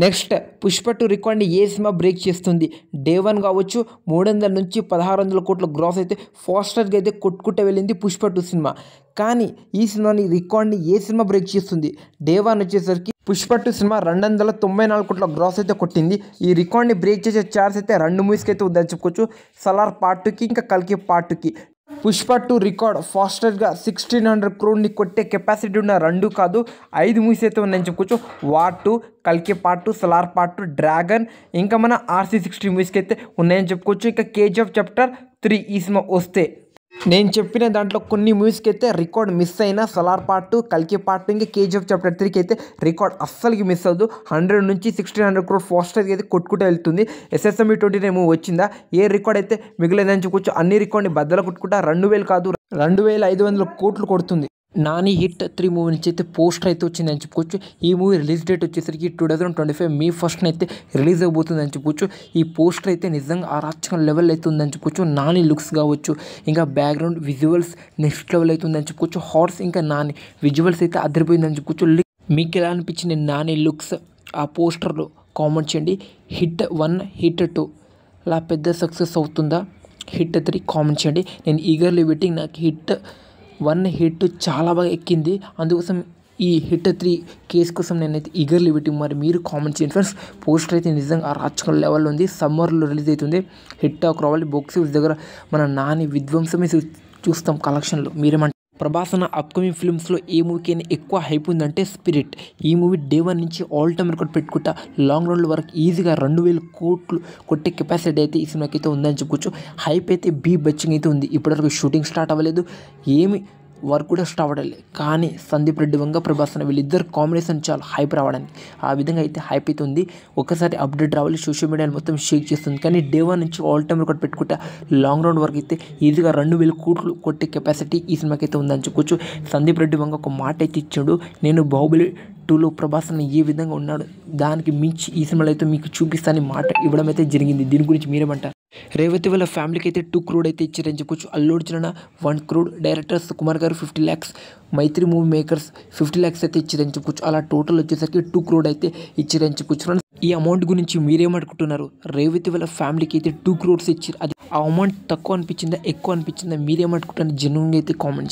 Next Pushpa 2 రికార్డ్ని ఏ cinema break చేస్తుంది? Day 1 కావచ్చు 300 నుంచి 1600 కోట్ల గ్రాస్ అయితే ఫాస్టర్గా అయితే కొట్టుకుంటూ వెళ్ళింది పుష్ప 2 సినిమా. కానీ ఈ సినిమాని రికార్డ్ని ఏ సినిమా బ్రేక్ చేస్తుంది? డే 1 వచ్చేసరికి పుష్ప 2 సినిమా 294 కోట్ల గ్రాస్ అయితే కొట్టింది. ఈ రికార్డ్ని బ్రేక్ చేసే ఛాన్స్ అయితే 2 మూవీస్కి అయితే ఉందని చెప్పుకోవచ్చు. సలార్ పార్ట్ 2కి ఇంకా కల్కి పార్ట్ 2కి. పుష్ప 2 రికార్డ్ ఫాస్టర్గా 1600 crore కొట్టే కెపాసిటీ ఉన్న 2 కాదు 5 మూవీస్ అయితే ఉన్నాయని చెప్పుకోవచ్చు. వార్ 2, కల్కి పార్ట్ 2, సలార్ పార్ట్ 2, డ్రాగన్ ఇంకా మన RC60 మూవీస్కి అయితే ఉన్నాయని చెప్పుకోవచ్చు. ఇంకా KGF చాప్టర్ 3 ఈ సినిమా వస్తే నేను చెప్పిన దాంట్లో కొన్ని మూవీస్కి అయితే రికార్డ్ మిస్ అయినా సలార్ పార్ట్ 2, కల్కి పార్ట్ 2 ఇంకా KGF చాప్టర్ 3కి అయితే రికార్డ్ అస్సలకి మిస్ అవ్వదు. 100 నుంచి 1600 crore ఫాస్టర్గా అయితే కొట్టుకుంటూ వెళ్తుంది. SSME 29 మూవీ వచ్చిందా ఏ రికార్డ్ అయితే మిగిలిందని చెప్పుకోవచ్చు. అన్ని రికార్డ్ని బద్దలు కొట్టుకుంటా 2000 కాదు 2500 కోట్లు కొడుతుంది. నాని హిట్ 3 మూవీ నుంచి అయితే పోస్టర్ అయితే వచ్చిందని చెప్పుకోవచ్చు. ఈ మూవీ రిలీజ్ డేట్ వచ్చేసరికి 2025 May 1st అయితే రిలీజ్ అవబోతుంది అని చెప్పుకోవచ్చు. ఈ పోస్టర్ అయితే నిజంగా అరాచకం లెవెల్ అయితే ఉందని చెప్పుకోవచ్చు. నాని లుక్స్ కావచ్చు ఇంకా బ్యాక్గ్రౌండ్ విజువల్స్ నెక్స్ట్ లెవెల్ అయితే ఉందని చెప్పుకోవచ్చు. హార్స్ ఇంకా నాని విజువల్స్ అయితే అదిరిపోయిందని చెప్పుకోవచ్చు. మీకు ఎలా అనిపించింది నాని లుక్స్ ఆ పోస్టర్లో కామెంట్ చేయండి. హిట్ 1 హిట్ 2 అలా పెద్ద సక్సెస్ అవుతుందా? హిట్ 3 కామెంట్ చేయండి. నేను ఈగర్లీ వెయిటింగ్. నాకు హిట్ 1 హిట్ 2 చాలా బాగా ఎక్కింది. అందుకోసం ఈ హిట్ 3 కేసు కోసం నేనైతే ఈగర్లీ వెయిటింగ్. మరి మీరు కామెంట్ చేయండి ఫ్రెండ్స్. పోస్టర్ అయితే నిజంగా అరాచకం లెవెల్ ఉంది. సమ్మర్లో రిలీజ్ అవుతుంది. హిట్ టాక్ రావాలి. బాక్స్ ఆఫీస్ దగ్గర మన నాని విధ్వంసమే చూస్తాం కలెక్షన్లో. మీరేమంటారు? ప్రభాస్ అన్న అప్కమింగ్ ఫిల్మ్స్లో ఏ మూవీకి ఎక్కువ హైప్ ఉందంటే స్పిరిట్. ఈ మూవీ డే 1 నుంచి ఆల్ టైమ్ రికార్డ్ పెట్టుకుంటా లాంగ్ రన్ల వరకు ఈజీగా 2000 కోట్లు కొట్టే కెపాసిటీ అయితే ఈ సినిమాకి అయితే ఉందని చెప్పుకోవచ్చు. హైప్ అయితే బచ్చంగ్ అయితే ఉంది. ఇప్పటివరకు షూటింగ్ స్టార్ట్ అవ్వలేదు, ఏమి వర్క్ కూడా స్టార్ట్ అవ్వలేదు. కానీ సందీప్ రెడ్డి వంగ ప్రభాస్ అన్న వీళ్ళిద్దరు కాంబినేషన్ చాలా హైప్ రావడానికి ఆ విధంగా అయితే హైప్ అయితే ఉంది. ఒకసారి అప్డేట్ రావాలి. సోషల్ మీడియాలో మొత్తం షేక్ చేస్తుంది. కానీ డే 1 నుంచి ఆల్ టైమ్ రికార్డ్ పెట్టుకుంటే లాంగ్ రౌండ్ వరకు అయితే ఈజీగా 2000 కోట్లు కొట్టే కెపాసిటీ ఈ సినిమాకి అయితే ఉందని చెప్పుకోవచ్చు. సందీప్ రెడ్డి వంగ ఒక మాట అయితే ఇచ్చాడు. నేను బాహుబలి 2లో ప్రభాస్ అన్న ఏ విధంగా ఉన్నాడు దానికి మించి ఈ సినిమాలో అయితే మీకు చూపిస్తానని మాట ఇవ్వడం అయితే జరిగింది. దీని గురించి మీరేమంటారు? రేవతి వాళ్ళ ఫ్యామిలీకి అయితే 2 crore అయితే ఇచ్చారని చెప్పొచ్చు. అల్లు అర్జున్ 1 crore, డైరెక్టర్స్ కుమార్ గారు 50 lakhs, మైత్రి మూవీ మేకర్స్ 50 lakhs అయితే ఇచ్చారని చెప్పొచ్చు. అలా టోటల్ వచ్చేసరికి 2 crore అయితే ఇచ్చారని చెప్పొచ్చు. ఈ అమౌంట్ గురించి మీరేమనుకుంటున్నారు? రేవతి వాళ్ళ ఫ్యామిలీకి అయితే 2 crores ఇచ్చారు. అది ఆ అమౌంట్ తక్కువ అనిపించిందా ఎక్కువ అనిపించిందా మీరేమనుకుంటున్నారు? జెన్యూన్గా అయితే కామెంట్